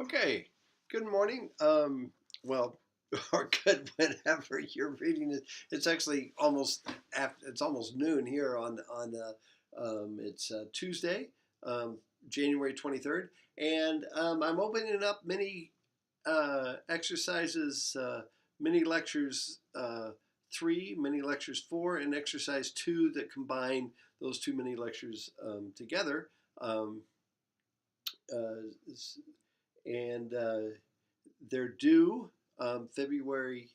Okay, good morning. Well, or good whenever you're reading it. It's actually almost it's almost noon here it's Tuesday, January 23rd, and I'm opening up mini exercises, mini lectures 3, mini lectures 4, and exercise 2 that combine those two mini lectures together. Um, uh, and they're due February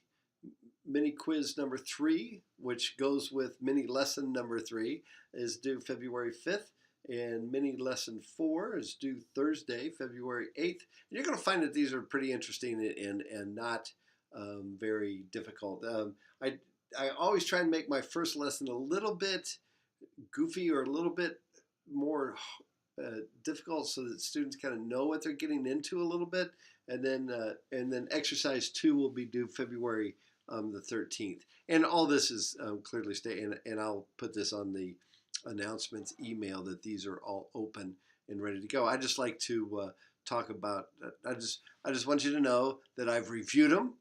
mini quiz number 3, which goes with mini lesson number 3, is due February 5th, and mini lesson 4 is due Thursday, February 8th. And you're going to find that these are pretty interesting and not very difficult. I always try and make my first lesson a little bit goofy or a little bit more difficult so that students kind of know what they're getting into a little bit. And then exercise 2 will be due February the 13th. And all this is clearly stated, and I'll put this on the announcements email that these are all open and ready to go. I just like to talk about. I just want you to know that I've reviewed them.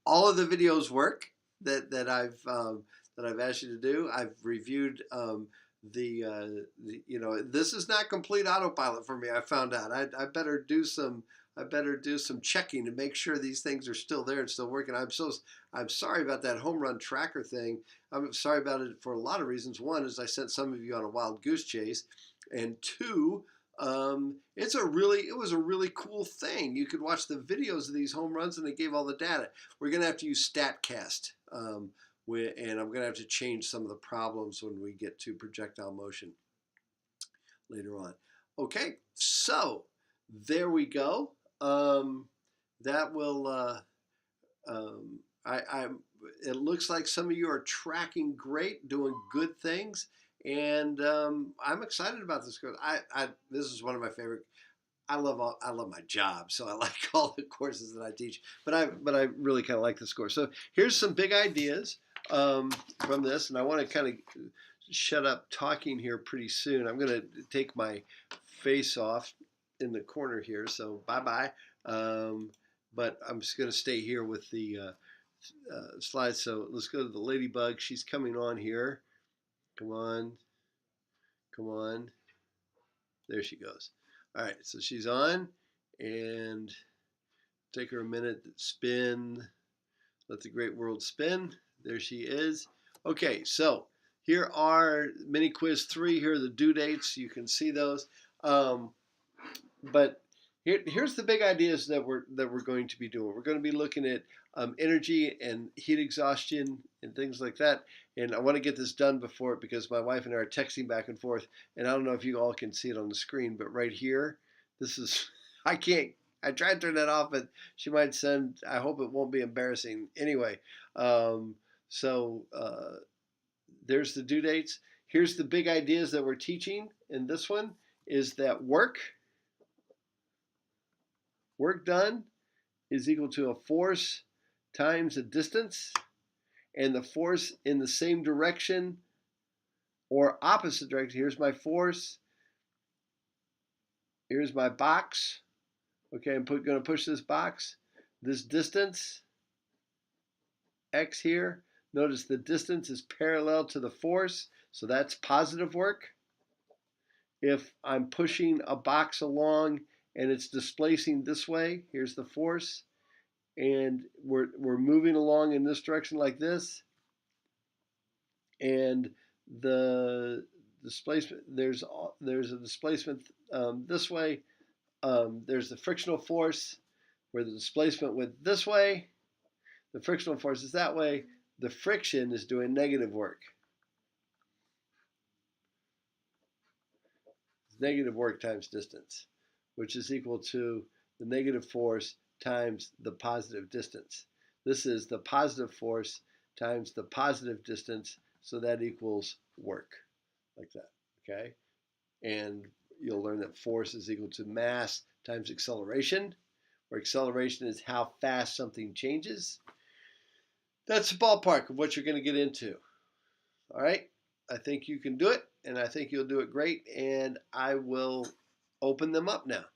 All of the videos work that I've asked you to do. I've reviewed this is not complete autopilot for me. I found out I better do some checking to make sure these things are still there and still working. I'm sorry about that home run tracker thing. I'm sorry about it for a lot of reasons. One is I sent some of you on a wild goose chase, and two, it was a really cool thing. You could watch the videos of these home runs and they gave all the data. We're gonna have to use StatCast. And I'm going to have to change some of the problems when we get to projectile motion later on. Okay, so there we go. That will, it looks like some of you are tracking great, doing good things, and I'm excited about this course. This is one of my favorite. I love my job, so I like all the courses that I teach. But I really kind of like this course. So here's some big ideas from this, and I want to kind of shut up talking here pretty soon. I'm going to take my face off in the corner here, so bye-bye. But I'm just going to stay here with the slides. So let's go to the ladybug. She's coming on here. Come on. Come on. There she goes. All right, so she's on, and take her a minute to spin. Let the great world spin. There she is. Okay, so here are mini quiz 3. Here are the due dates. You can see those. But here's the big ideas that we're going to be doing. We're going to be looking at energy and heat exhaustion and things like that. And I want to get this done because my wife and I are texting back and forth. And I don't know if you all can see it on the screen, but right here, this is I tried to turn that off, but she might send. I hope it won't be embarrassing. Anyway, there's the due dates. Here's the big ideas that we're teaching in this one is that work done is equal to a force times a distance, and the force in the same direction or opposite direction. Here's my force. Here's my box. Okay, I'm going to push this box. This distance, x here. Notice the distance is parallel to the force, so that's positive work. If I'm pushing a box along and it's displacing this way, here's the force, and we're moving along in this direction like this, and the displacement, there's a displacement this way. There's the frictional force where the displacement went this way. The frictional force is that way. The friction is doing negative work. It's negative work times distance, which is equal to the negative force times the positive distance. This is the positive force times the positive distance, so that equals work, like that, okay? And you'll learn that force is equal to mass times acceleration, where acceleration is how fast something changes. That's the ballpark of what you're going to get into. All right? I think you can do it, and I think you'll do it great, and I will open them up now.